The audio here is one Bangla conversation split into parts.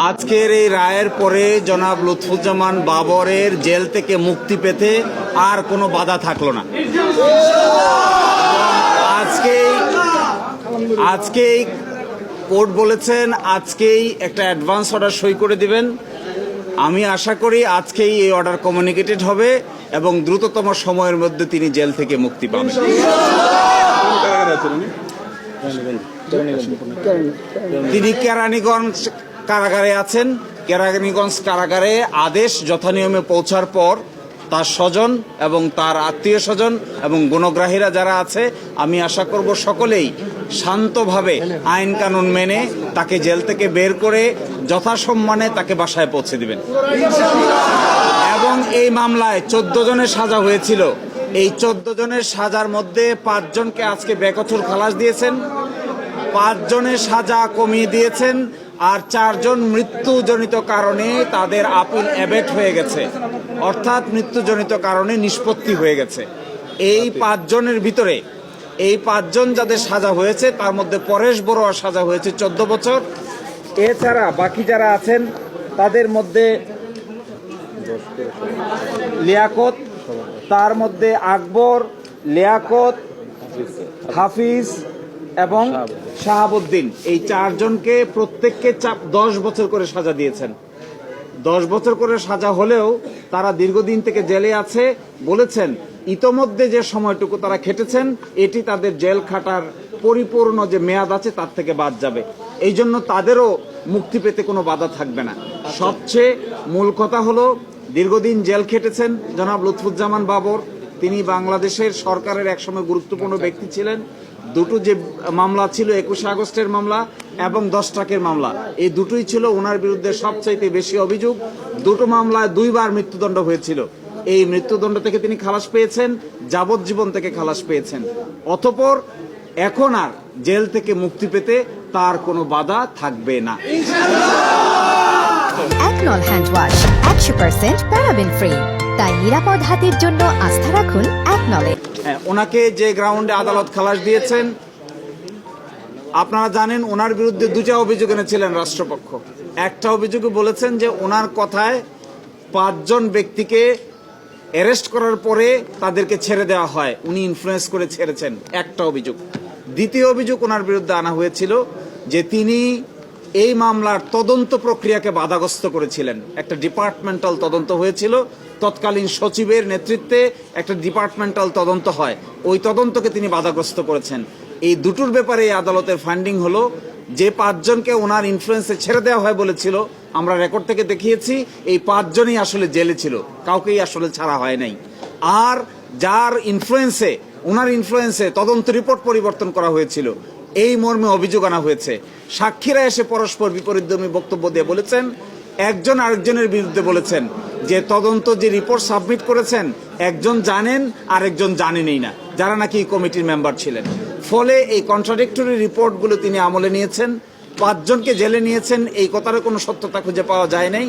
আজকের এই রায়ের পরে জনাব লুৎফুজ্জামান বাবরের জেল থেকে মুক্তি পেতে আর কোনো বাধা থাকলো না। আজকেই কোর্ট বলেছেন আজকেই একটা অ্যাডভান্স অর্ডার সই করে দিবেন। আমি আশা করি আজকেই এই অর্ডার কমিউনিকেটেড হবে এবং দ্রুততম সময়ের মধ্যে তিনি জেল থেকে মুক্তি পাবেন। তিনি কেরানীগঞ্জ কারাগারে আছেন। কেরানীগঞ্জ কারাগারে আদেশ যথানিয়মে পৌঁছার পর তার স্বজন এবং তার আত্মীয় স্বজন এবং গুণগ্রাহীরা যারা আছে, আমি আশা করব সকলেই শান্তভাবে আইন কানুন মেনে তাকে জেল থেকে বের করে যথাসম্মানে তাকে বাসায় পৌঁছে দিবেন। এবং এই মামলায় 14 জনের সাজা হয়েছিল। এই 14 জনের সাজার মধ্যে 5 জনকে আজকে বেকসুর খালাস দিয়েছেন, 5 জনের সাজা কমিয়ে দিয়েছেন, আর 4 জন মৃত্যুজনিত কারণে তাদের আপিল অ্যাবেট হয়ে গেছে, অর্থাৎ মৃত্যুজনিত কারণে নিষ্পত্তি হয়ে গেছে। এই 5 জনের ভিতরে এই 5 জন যাদের সাজা হয়েছে তার মধ্যে পরেশ বড়ুয়ার সাজা হয়েছে 14 বছর। এছাড়া বাকি যারা আছেন তাদের মধ্যে লিয়াকত, তার মধ্যে আকবর, লিয়াকত, হাফিজ এবং শাহাবুদ্দিন, এই 4 জনকে প্রত্যেককে 10 বছর করে সাজা দিয়েছেন। 10 বছর করে সাজা হলেও তারা দীর্ঘদিন থেকে জেলে আছে। বলেছেন ইতোমধ্যে যে সময়টুকু তারা খেটেছেন এটি তাদের জেল খাটার পরিপূর্ণ যে মেয়াদ আছে তার থেকে বাদ যাবে। এই জন্য তাদেরও মুক্তি পেতে কোনো বাধা থাকবে না। সবচেয়ে মূল কথা হলো দীর্ঘদিন জেল খেটেছেন জনাব লুৎফুজ্জামান বাবর। তিনি বাংলাদেশের সরকারের একসময় গুরুত্বপূর্ণ ব্যক্তি ছিলেন। দুটো যে মামলা ছিল 21 আগস্টের মামলা এবং 10 ট্রাকের মামলা, এই দুটোই ছিল ওনার বিরুদ্ধে সবচাইতে বেশি অভিযোগ। দুটো মামলায় 2 বার মৃত্যুদণ্ড হয়েছিল। এই মৃত্যুদণ্ড থেকে তিনি খালাস পেয়েছেন, যাবজ্জীবন থেকে খালাস পেয়েছেন। অতঃপর এখন আর জেল থেকে মুক্তি পেতে তার কোনো বাধা থাকবে না। একনল হ্যান্ড ওয়াশ 100% প্যারাবেন ফ্রি, তাই নিরাপদ হাতের জন্য আস্থা রাখুন একনলে। ওনাকে যে গ্রাউন্ডে আদালত খালাস দিয়েছেন, আপনারা জানেন ওনার বিরুদ্ধে 2টা অভিযোগ এনেছিলেন রাষ্ট্রপক্ষ। একটা অভিযোগে বলেছেন যে ওনার কথায় 5 জন ব্যক্তিকে অ্যারেস্ট করার পরে তাদেরকে ছেড়ে দেওয়া হয়, উনি ইনফ্লুয়েন্স করে ছেড়েছেন, একটা অভিযোগ। দ্বিতীয় অভিযোগ ওনার বিরুদ্ধে আনা হয়েছিল যে তিনি এই মামলার তদন্ত প্রক্রিয়াকে বাধাগ্রস্ত করেছিলেন। একটা ডিপার্টমেন্টাল তদন্ত হয়েছিল, তৎকালীন সচিবের নেতৃত্বে একটা ডিপার্টমেন্টাল তদন্ত হয়, ওই তদন্তকে তিনি বাধাগ্রস্ত করেছেন। এই দুটোর ব্যাপারে আদালতের ফাইন্ডিং হলো যে 5 জনকে ওনার ইনফ্লুয়েন্সে ছেড়ে দেওয়া হয় বলেছিল, আমরা রেকর্ড থেকে দেখিয়েছি এই 5 জনই আসলে জেলে ছিল, কাউকেই আসলে ছাড়া হয় নাই। আর যার ইনফ্লুয়েন্সে ওনার ইনফ্লুয়েন্সে তদন্ত রিপোর্ট পরিবর্তন করা হয়েছিল, এই মর্মে অভিযোগ আনা হয়েছে। সাক্ষীরা এসে পরস্পর বিপরীতধর্মী বক্তব্য দিয়ে বলেছেন, একজন আরেকজনের বিরুদ্ধে বলেছেন যে তদন্ত যে রিপোর্ট সাবমিট করেছেন একজন জানেন আরেকজন জানেনই না, যারা নাকি কমিটির মেম্বার ছিলেন। ফলে এই কন্ট্রাডিক্টরি রিপোর্টগুলো তিনি আমলে নিয়েছেন, 5 জনকে জেলে নিয়েছেন। এই কথার কোনো সত্যতা খুঁজে পাওয়া যায় নাই,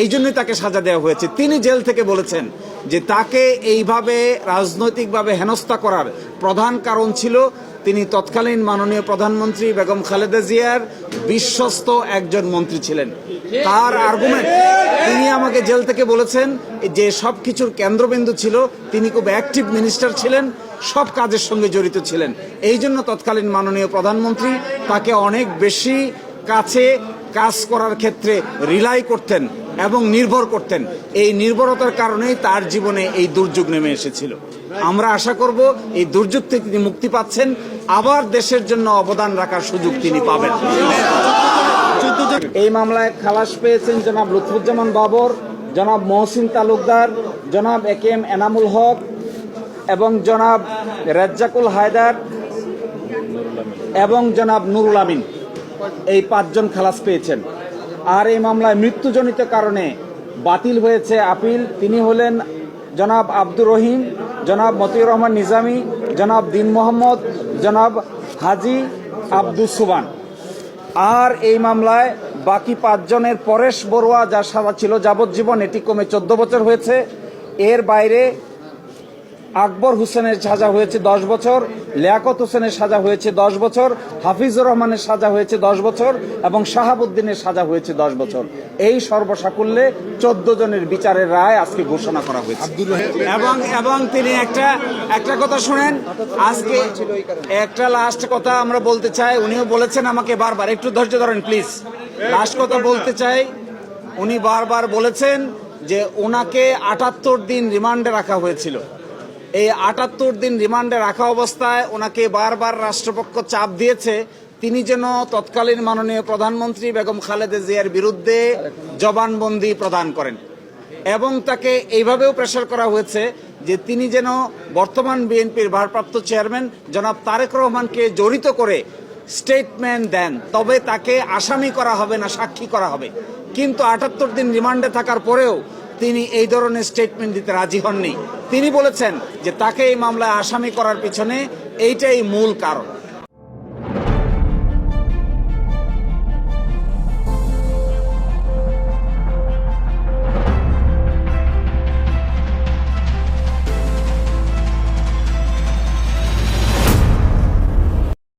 এই জন্যই তাকে সাজা দেওয়া হয়েছে। তিনি জেল থেকে বলেছেন যে তাকে এইভাবে রাজনৈতিকভাবে হেনস্থা করার প্রধান কারণ ছিল তিনি তৎকালীন মাননীয় প্রধানমন্ত্রী বেগম খালেদা জিয়ার বিশ্বস্ত একজন মন্ত্রী ছিলেন। তার আর্গুমেন্ট, তিনি আমাকে জেল থেকে বলেছেন যে সবকিছুর কেন্দ্রবিন্দু ছিল, তিনি খুব অ্যাক্টিভ মিনিস্টার ছিলেন, সব কাজের সঙ্গে জড়িত ছিলেন। এই জন্য তৎকালীন মাননীয় প্রধানমন্ত্রী তাকে অনেক বেশি কাছে কাজ করার ক্ষেত্রে রিলাই করতেন এবং নির্ভর করতেন। এই নির্ভরতার কারণেই তার জীবনে এই দুর্যোগ নেমে এসেছিল। আমরা আশা করব এই দুর্যোগ থেকে তিনি মুক্তি পাচ্ছেন, আবার দেশের জন্য অবদান রাখার সুযোগ তিনি পাবেন। এই মামলায় খালাস পেয়েছেন জনাব লুৎফুজ্জামান বাবর, জনাব মহসিন তালুকদার, জনাব একেএম এনামুল হক এবং জনাব রেজ্জাকুল হায়দার এবং জনাব নুরুল আমিন, এই 5 জন খালাস পেয়েছেন। আর এই মামলায় মৃত্যুজনিত কারণে বাতিল হয়েছে আপিল। তিনি হলেন জনাব আব্দুর রহিম, জনাব মতিউর রহমান নিজামী, জনাব দিন মোহাম্মদ, জনাব হাজি আব্দুস সুবান। আর এই মামলায় বাকি 5 জনের পরেশ বড়ুয়া যার সাজা ছিল যাবজ্জীবন, এটি কমে 14 বছর হয়েছে। এর বাইরে আকবর হোসেনের সাজা হয়েছে 10 বছর, লিয়াকত হোসেনের সাজা হয়েছে 10 বছর, হাফিজুর রহমানের সাজা হয়েছে 10 বছর এবং শাহাবুদ্দিনের সাজা হয়েছে 10 বছর। এই সর্বসাকুল্যে 14 জনের বিচারের রায় আজকে ঘোষণা করা হয়েছে। এবং তিনি একটা কথা শুনেন, আজকে একটা লাস্ট কথা আমরা বলতে চাই। উনিও বলেছেন আমাকে বারবার, একটু ধৈর্য ধরেন প্লিজ, লাস্ট কথা বলতে চাই। উনি বারবার বলেছেন যে ওনাকে 78 দিন রিমান্ডে রাখা হয়েছিল। এই 78 দিন রিমান্ডে রাখা অবস্থায় ওনাকে বারবার রাষ্ট্রপক্ষ চাপ দিয়েছে তিনি যেন তৎকালীন মাননীয় প্রধানমন্ত্রী বেগম খালেদা জিয়ার বিরুদ্ধে জবানবন্দি প্রদান করেন, এবং তাকে এইভাবেও প্রেসার করা হয়েছে যে তিনি যেন বর্তমান বিএনপির ভারপ্রাপ্ত চেয়ারম্যান জনাব তারেক রহমানকে জড়িত করে স্টেটমেন্ট দেন, তবে তাকে আসামি করা হবে না, সাক্ষী করা হবে। কিন্তু 78 দিন রিমান্ডে থাকার পরেও তিনি এই ধরনের স্টেটমেন্ট দিতে রাজি হননি। তিনি বলেছেন যে তাকে এই মামলায় আসামি করার পিছনে এইটাই মূল কারণ।